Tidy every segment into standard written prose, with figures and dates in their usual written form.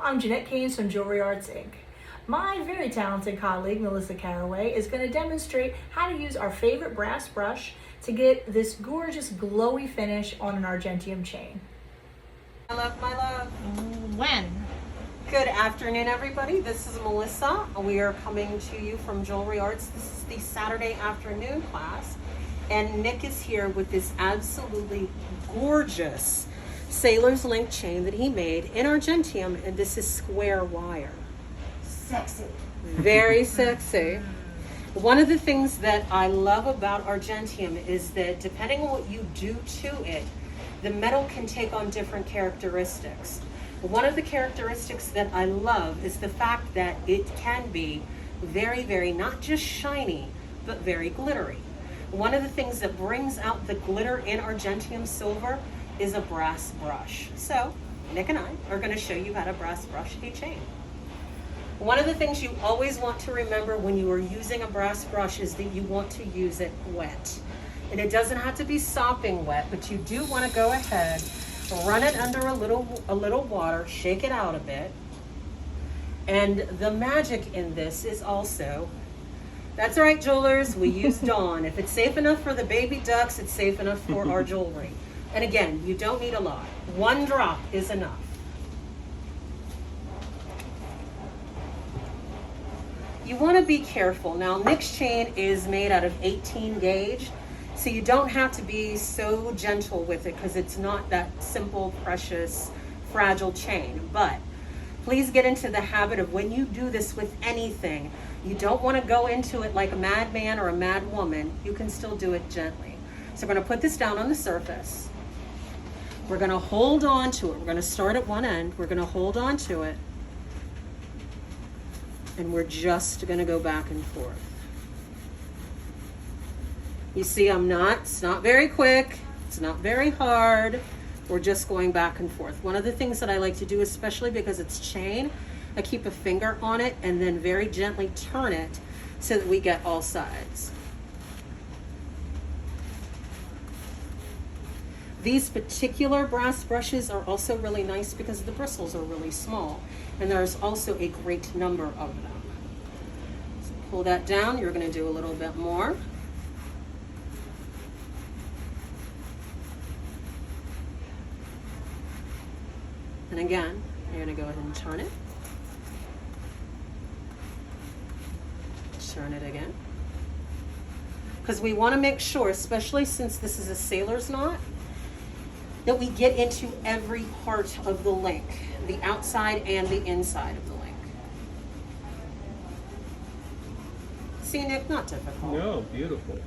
I'm Jeanette Keynes from Jewelry Arts Inc. My very talented colleague, Melissa Caraway, is going to demonstrate how to use our favorite brass brush to get this gorgeous glowy finish on an Argentium chain. My love, my love. When? Good afternoon, everybody. This is Melissa. We are coming to you from Jewelry Arts. This is the Saturday afternoon class. And Nick is here with this absolutely gorgeous Sailor's Link chain that he made in Argentium, and this is square wire. Sexy. Very sexy. One of the things that I love about Argentium is that depending on what you do to it, the metal can take on different characteristics. One of the characteristics that I love is the fact that it can be very, very not just shiny, but very glittery. One of the things that brings out the glitter in Argentium silver is a brass brush. So Nick and I are going to show you how to brass brush a chain. One of the things you always want to remember when you are using a brass brush is that you want to use it wet. And it doesn't have to be sopping wet, but you do want to go ahead, run it under a little water, shake it out a bit. And the magic in this is also, that's right, jewelers, we use Dawn. If it's safe enough for the baby ducks, it's safe enough for our jewelry. And again, you don't need a lot. One drop is enough. You want to be careful. Now, Nick's chain is made out of 18 gauge, so you don't have to be so gentle with it because it's not that simple, precious, fragile chain. But please get into the habit of when you do this with anything, you don't want to go into it like a madman or a mad woman. You can still do it gently. So we're going to put this down on the surface. We're going to hold on to it. We're going to start at one end. We're going to hold on to it. And we're just going to go back and forth. You see, it's not very quick. It's not very hard. We're just going back and forth. One of the things that I like to do, especially because it's chain, I keep a finger on it and then very gently turn it so that we get all sides. These particular brass brushes are also really nice because the bristles are really small, and there's also a great number of them. So pull that down. You're going to do a little bit more. And again, you're going to go ahead and turn it. Turn it again. Because we want to make sure, especially since this is a sailor's knot, that we get into every part of the link, the outside and the inside of the link. See, Nick, not difficult. No, beautiful.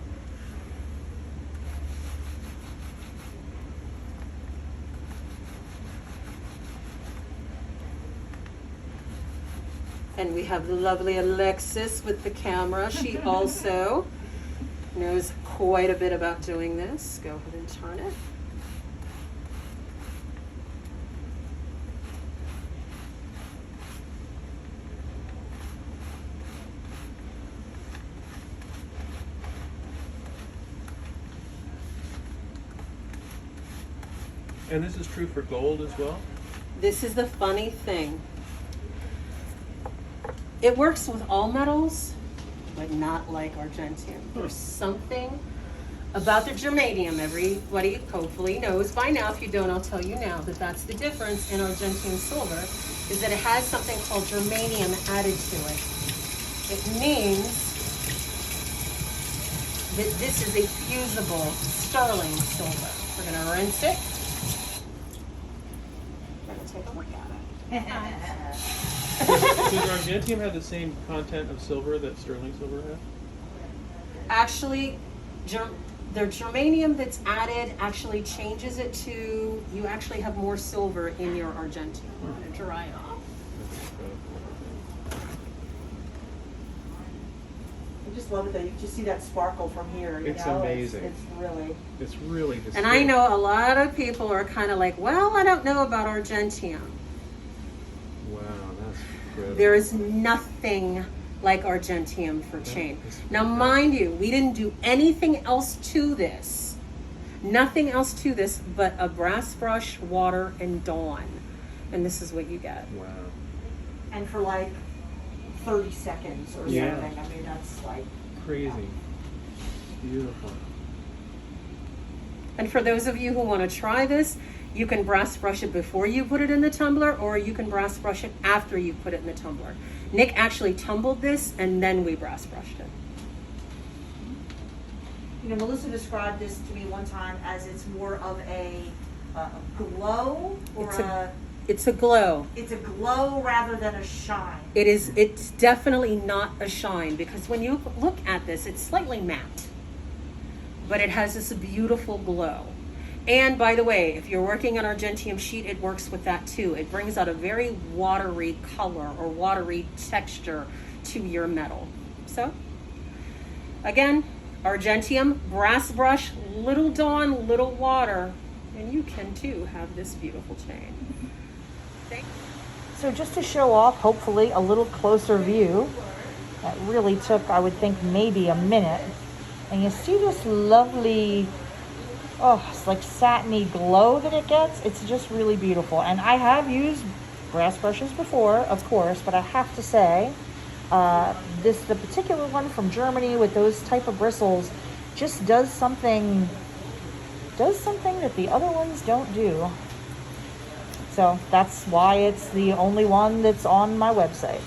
And we have the lovely Alexis with the camera. She also knows quite a bit about doing this. Go ahead and turn it. And this is true for gold as well? This is the funny thing. It works with all metals, but not like Argentium. There's something about the germanium, everybody hopefully knows by now. If you don't, I'll tell you now that that's the difference in Argentium silver, is that it has something called germanium added to it. It means that this is a fusible sterling silver. We're going to rinse it. We're going to take a look at it. Does Argentium have the same content of silver that sterling silver has? Actually, the germanium that's added actually changes it to, you actually have more silver in your Argentium. We're going to dry it off. I just love it though. You can just see that sparkle from here. It's amazing. It's really distinct. And I know a lot of people are kind of like, well, I don't know about Argentium. Wow, that's incredible. There is nothing like Argentium for chain. Now, mind you, we didn't do anything else to this. Nothing else to this but a brass brush, water, and Dawn. And this is what you get. Wow. And for like 30 seconds or Yeah. something. I mean, that's like Crazy. Beautiful. And for those of you who want to try this, you can brass brush it before you put it in the tumbler, or you can brass brush it after you put it in the tumbler. Nick actually tumbled this and then we brass brushed it. You know, Melissa described this to me one time as it's more of a glow or It's a glow. it's a glow rather than a shine. It's definitely not a shine, because when you look at this, it's slightly matte, but it has this beautiful glow. And by the way, if you're working on Argentium sheet, it works with that too. It brings out a very watery color or watery texture to your metal. So again, Argentium, brass brush, little dawn, little water, and you can too have this beautiful chain. So just to show off, hopefully, a little closer view, that really took, I would think, maybe a minute. And you see this lovely, it's like satiny glow that it gets. It's just really beautiful. And I have used brass brushes before, of course, but I have to say, the particular one from Germany with those type of bristles just does something that the other ones don't do. So that's why it's the only one that's on my website.